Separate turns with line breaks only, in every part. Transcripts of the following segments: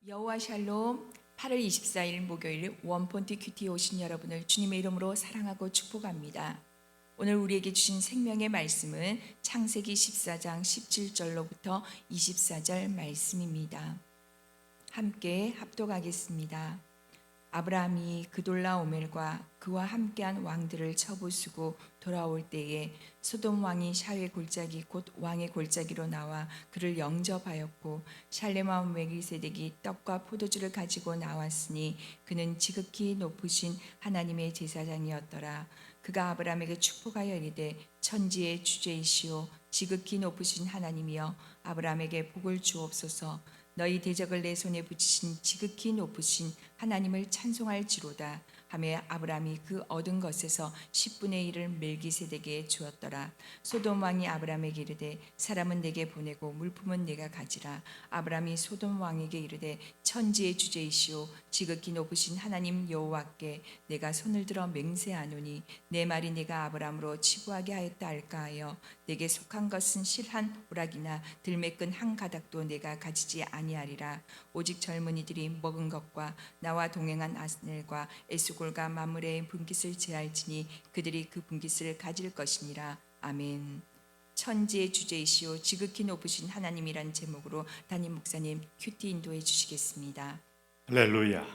여호와 샬롬 8월 24일 목요일 원폰티 큐티에 오신 여러분을 주님의 이름으로 사랑하고 축복합니다. 오늘 우리에게 주신 생명의 말씀은 창세기 14장 17절로부터 24절 말씀입니다. 함께 합독하겠습니다. 아브라함이 그돌라오멜과 그와 함께한 왕들을 쳐부수고 돌아올 때에 소돔 왕이 샤의 골짜기 곧 왕의 골짜기로 나와 그를 영접하였고 샬렘 왕 멜기세덱이 떡과 포도주를 가지고 나왔으니 그는 지극히 높으신 하나님의 제사장이었더라. 그가 아브라함에게 축복하여 이르되 천지의 주제이시오 지극히 높으신 하나님이여 아브라함에게 복을 주옵소서. 너희 대적을 내 손에 붙이신 지극히 높으신 하나님을 찬송할지로다 하며 아브라함이 그 얻은 것에서 10분의 1을 멜기세덱에게 주었더라. 소돔 왕이 아브라함에게 이르되 사람은 내게 보내고 물품은 내가 가지라. 아브라함이 소돔 왕에게 이르되 천지의 주제이시오 지극히 높으신 하나님 여호와께 내가 손을 들어 맹세하노니 내 말이 내가 아브라함으로 치부하게 하였다 할까 하여 내게 속한 것은 실한 오락이나 들매끈 한 가닥도 내가 가지지 아니하리라. 오직 젊은이들이 먹은 것과 나와 동행한 아스넬과 에스골과 마므레의 분깃을 제할지니 그들이 그 분깃을 가질 것이니라. 아멘. 천지의 주제이시오 지극히 높으신 하나님이란 제목으로 담임 목사님 큐티 인도해 주시겠습니다.
할렐루야.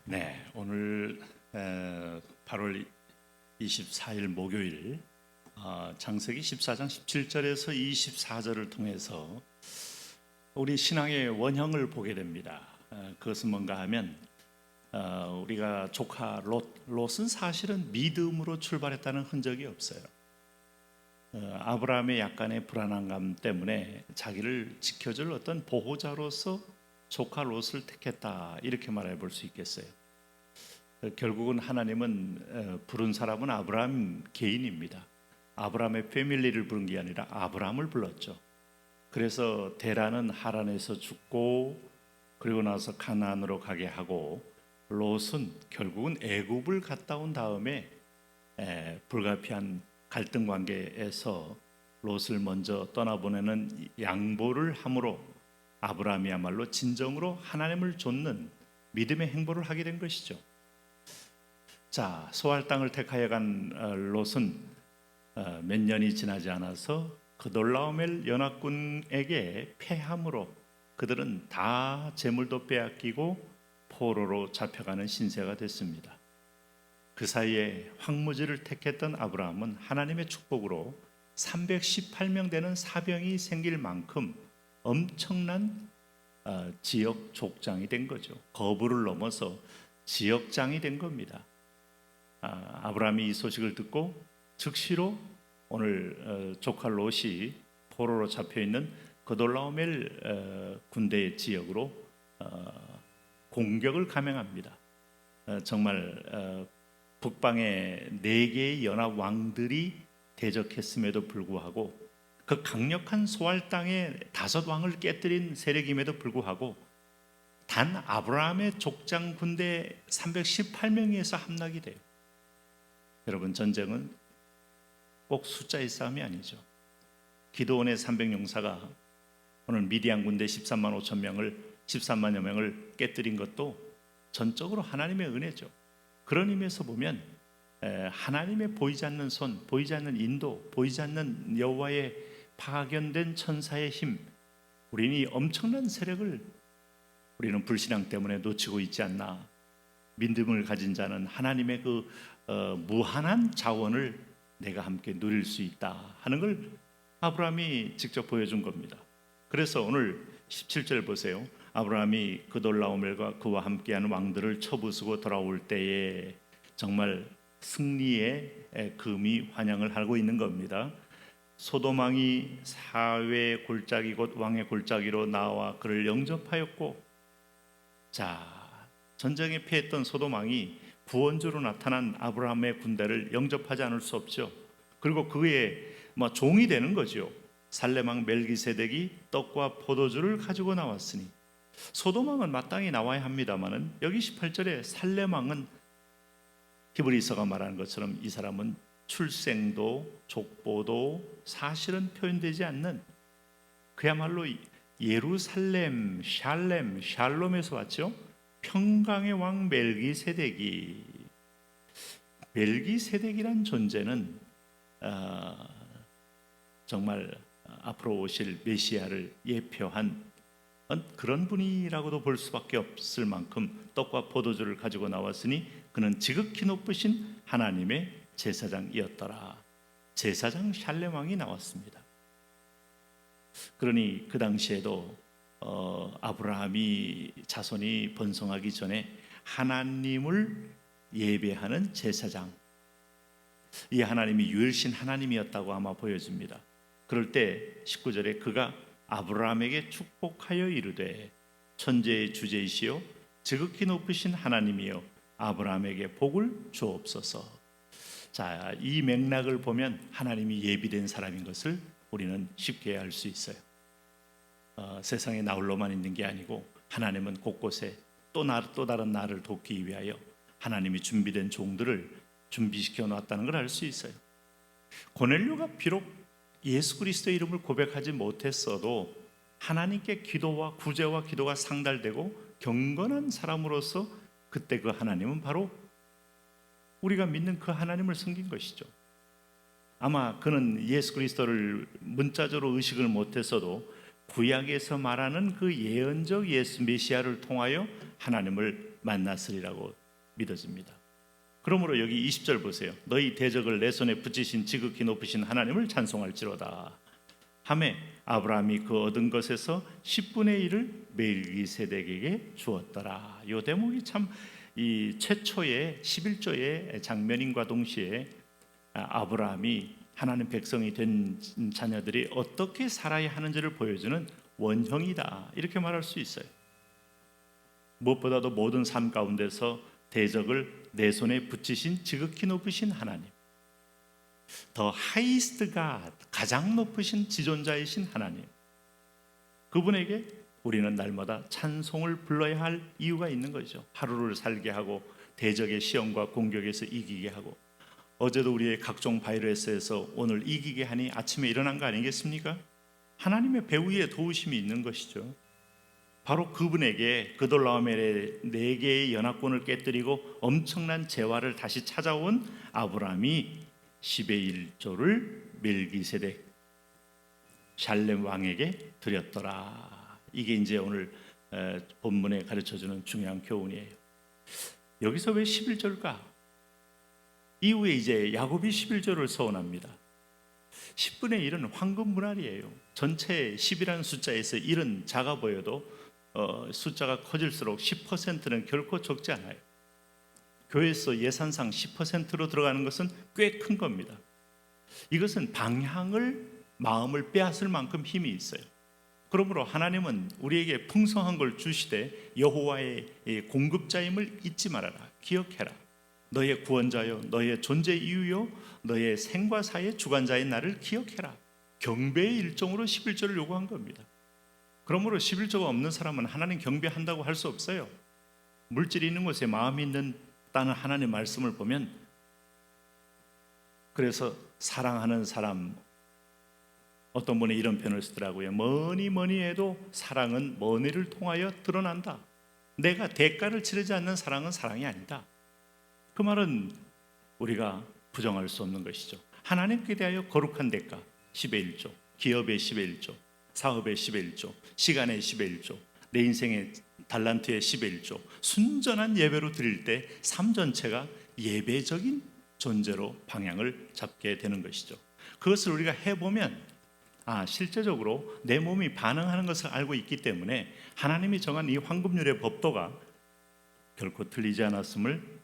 네, 오늘 8월 24일 목요일 창세기 14장 17절에서 24절을 통해서 우리 신앙의 원형을 보게 됩니다. 그것은 뭔가 하면 우리가 조카 롯은 사실은 믿음으로 출발했다는 흔적이 없어요. 아브라함의 약간의 불안함 때문에 자기를 지켜줄 어떤 보호자로서 조카 롯을 택했다 이렇게 말해 볼 수 있겠어요. 결국은 하나님은 부른 사람은 아브라함 개인입니다. 아브라함의 패밀리를 부른 게 아니라 아브라함을 불렀죠. 그래서 데라는 하란에서 죽고 그리고 나서 가나안으로 가게 하고 롯은 결국은 애굽을 갔다 온 다음에 불가피한 갈등 관계에서 롯을 먼저 떠나보내는 양보를 함으로 아브라함이야말로 진정으로 하나님을 좇는 믿음의 행보를 하게 된 것이죠. 자, 소할 땅을 택하여 간 롯은 몇 년이 지나지 않아서 그돌라오멜 연합군에게 패함으로 그들은 다 재물도 빼앗기고 포로로 잡혀가는 신세가 됐습니다. 그 사이에 황무지를 택했던 아브라함은 하나님의 축복으로 318명 되는 사병이 생길 만큼 엄청난 지역 족장이 된 거죠. 거부를 넘어서 지역장이 된 겁니다. 아브라함이 이 소식을 듣고 즉시로 오늘 조카 롯이 포로로 잡혀있는 그돌라오멜 군대의 지역으로 공격을 감행합니다. 정말 북방의 4개의 연합 왕들이 대적했음에도 불구하고 그 강력한 소알 땅의 5왕을 깨뜨린 세력임에도 불구하고 단 아브라함의 족장 군대 318명에서 함락이 돼요. 여러분, 전쟁은 꼭 숫자의 싸움이 아니죠. 기드온의 300용사가 오늘 미디안 군대 13만여 명을 깨뜨린 것도 전적으로 하나님의 은혜죠. 그런 의미에서 보면 하나님의 보이지 않는 손, 보이지 않는 인도, 보이지 않는 여호와의 파견된 천사의 힘, 우리는 이 엄청난 세력을 우리는 불신앙 때문에 놓치고 있지 않나. 믿음을 가진 자는 하나님의 그 무한한 자원을 내가 함께 누릴 수 있다 하는 걸 아브라함이 직접 보여준 겁니다. 그래서 오늘 17절 보세요. 아브라함이 그돌라오멜과 그와 함께하는 왕들을 쳐부수고 돌아올 때에 정말 승리의 금이 환영을 하고 있는 겁니다. 소돔 왕이 사회의 골짜기 곧 왕의 골짜기로 나와 그를 영접하였고, 자, 전쟁에 패했던 소돔 왕이 구원주로 나타난 아브라함의 군대를 영접하지 않을 수 없죠. 그리고 그의 종이 되는 거죠. 살렘 왕 멜기세덱이 떡과 포도주를 가지고 나왔으니 소돔 왕은 마땅히 나와야 합니다만은 여기 18절에 살렘 왕은 히브리서가 말하는 것처럼 이 사람은 출생도 족보도 사실은 표현되지 않는 그야말로 예루살렘, 샬롬에서 왔죠. 평강의 왕 멜기세덱이란 존재는 정말 앞으로 오실 메시아를 예표한 그런 분이라고도 볼 수밖에 없을 만큼 떡과 포도주를 가지고 나왔으니 그는 지극히 높으신 하나님의 제사장이었더라. 제사장 샬렘 왕이 나왔습니다. 그러니 그 당시에도 아브라함이 자손이 번성하기 전에 하나님을 예배하는 제사장, 이 하나님이 유일신 하나님이었다고 아마 보여집니다. 그럴 때 19절에 그가 아브라함에게 축복하여 이르되 천재의 주제이시요 지극히 높으신 하나님이여 아브라함에게 복을 주옵소서. 자, 이 맥락을 보면 하나님이 예비된 사람인 것을 우리는 쉽게 알 수 있어요. 세상에 나 홀로만 있는 게 아니고 하나님은 곳곳에 또 다른 나를 돕기 위하여 하나님이 준비된 종들을 준비시켜 놨다는 걸 알 수 있어요. 고넬료가 비록 예수 그리스도의 이름을 고백하지 못했어도 하나님께 기도와 구제와 기도가 상달되고 경건한 사람으로서 그때 그 하나님은 바로 우리가 믿는 그 하나님을 섬긴 것이죠. 아마 그는 예수 그리스도를 문자적으로 의식을 못했어도 구약에서 말하는 그 예언적 예수 메시아를 통하여 하나님을 만났으리라고 믿어집니다. 그러므로 여기 20절 보세요. 너희 대적을 내 손에 붙이신 지극히 높으신 하나님을 찬송할지로다 하매 아브라함이 그 얻은 것에서 10분의 1을 멜기세덱에게 주었더라. 이 대목이 참 이 최초의 11조의 장면인과 동시에 아브라함이 하나님 백성이 된 자녀들이 어떻게 살아야 하는지를 보여주는 원형이다, 이렇게 말할 수 있어요. 무엇보다도 모든 삶 가운데서 대적을 내 손에 붙이신 지극히 높으신 하나님, 더 하이스트 갓, 가장 높으신 지존자이신 하나님, 그분에게 우리는 날마다 찬송을 불러야 할 이유가 있는 거죠. 하루를 살게 하고 대적의 시험과 공격에서 이기게 하고, 어제도 우리의 각종 바이러스에서 오늘 이기게 하니 아침에 일어난 거 아니겠습니까? 하나님의 배후에 도우심이 있는 것이죠. 바로 그분에게 그돌라오멜의 4개의 연합군을 깨뜨리고 엄청난 재화를 다시 찾아온 아브라함이 10의 1조를 멜기세덱 샬렘 왕에게 드렸더라. 이게 이제 오늘 본문에 가르쳐주는 중요한 교훈이에요. 여기서 왜 11조일까? 이후에 이제 야곱이 11조를 서원합니다. 10분의 1은 황금 분할이에요. 전체 10이라는 숫자에서 1은 작아 보여도 숫자가 커질수록 10%는 결코 적지 않아요. 교회에서 예산상 10%로 들어가는 것은 꽤 큰 겁니다. 이것은 마음을 빼앗을 만큼 힘이 있어요. 그러므로 하나님은 우리에게 풍성한 걸 주시되 여호와의 공급자임을 잊지 말아라. 기억해라. 너의 구원자요, 너의 존재 이유요, 너의 생과 사의 주관자인 나를 기억해라. 경배의 일종으로 11조를 요구한 겁니다. 그러므로 11조가 없는 사람은 하나님 경배한다고 할 수 없어요. 물질이 있는 곳에 마음이 있다는 하나님의 말씀을 보면, 그래서 사랑하는 사람, 어떤 분이 이런 표현을 쓰더라고요. 뭐니 해도 사랑은 머니를 통하여 드러난다. 내가 대가를 치르지 않는 사랑은 사랑이 아니다. 그 말은 우리가 부정할 수 없는 것이죠. 하나님께 대하여 거룩한 대가 10의 1조, 기업의 10의 1조, 사업의 10의 1조, 시간의 10의 1조, 내 인생의 달란트의 10의 1조, 순전한 예배로 드릴 때 삶 전체가 예배적인 존재로 방향을 잡게 되는 것이죠. 그것을 우리가 해보면 실제적으로 내 몸이 반응하는 것을 알고 있기 때문에 하나님이 정한 이 황금률의 법도가 결코 틀리지 않았음을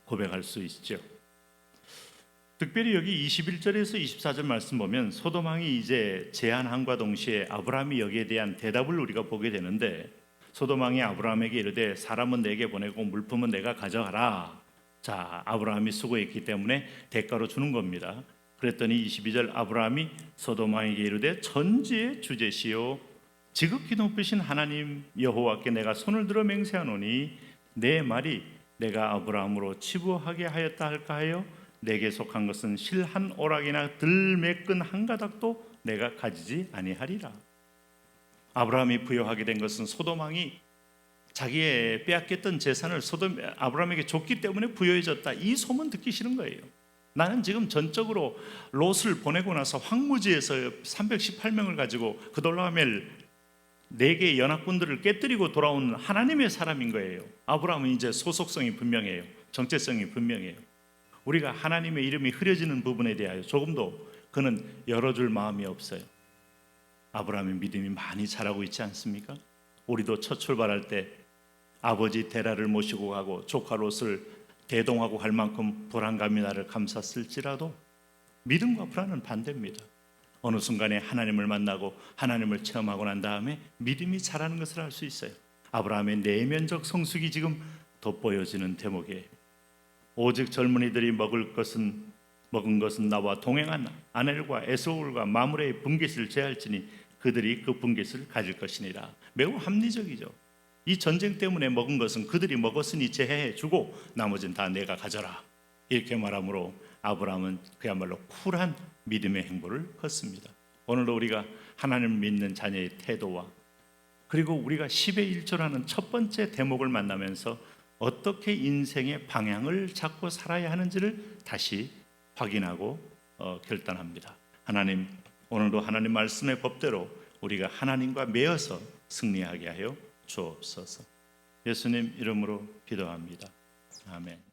고백할 수 있죠. 특별히 여기 21절에서 24절 말씀 보면 소돔 왕이 이제 제안함과 동시에 아브라함이 여기에 대한 대답을 우리가 보게 되는데, 소돔 왕이 아브라함에게 이르되 사람은 내게 보내고 물품은 내가 가져가라. 자, 아브라함이 수고했기 때문에 대가로 주는 겁니다. 그랬더니 22절 아브라함이 소돔 왕에게 이르되 천지의 주제시요 지극히 높으신 하나님 여호와께 내가 손을 들어 맹세하노니 내 말이 내가 아브라함으로 치부하게 하였다 할까 하여 내게 속한 것은 실 한 오락이나 들 매끈 한 가닥도 내가 가지지 아니하리라. 아브라함이 부여하게 된 것은 소돔 왕이 자기의 빼앗겼던 재산을 아브라함에게 줬기 때문에 부여해졌다. 이 소문 듣기 싫은 거예요. 나는 지금 전적으로 롯을 보내고 나서 황무지에서 318명을 가지고 그돌라오멜 4개의 연합군들을 깨뜨리고 돌아온 하나님의 사람인 거예요. 아브라함은 이제 소속성이 분명해요. 정체성이 분명해요. 우리가 하나님의 이름이 흐려지는 부분에 대하여 조금도 그는 열어줄 마음이 없어요. 아브라함의 믿음이 많이 자라고 있지 않습니까? 우리도 첫 출발할 때 아버지 데라를 모시고 가고 조카 롯을 대동하고 갈 만큼 불안감이 나를 감쌌을지라도 믿음과 불안은 반대입니다. 어느 순간에 하나님을 만나고 하나님을 체험하고 난 다음에 믿음이 자라는 것을 알 수 있어요. 아브라함의 내면적 성숙이 지금 돋보여지는 대목이에요. 오직 젊은이들이 먹은 것은 나와 동행한 아넬과 에서울과 마므레의 분깃을 제할지니 그들이 그 분깃을 가질 것이니라. 매우 합리적이죠. 이 전쟁 때문에 먹은 것은 그들이 먹었으니 제해해 주고 나머지는 다 내가 가져라. 이렇게 말하므로 아브라함은 그야말로 쿨한 믿음의 행보를 걷습니다. 오늘도 우리가 하나님을 믿는 자녀의 태도와 그리고 우리가 10의 1조라는 첫 번째 대목을 만나면서 어떻게 인생의 방향을 잡고 살아야 하는지를 다시 확인하고 결단합니다. 하나님, 오늘도 하나님 말씀의 법대로 우리가 하나님과 매어서 승리하게 하여 주옵소서. 예수님 이름으로 기도합니다. 아멘.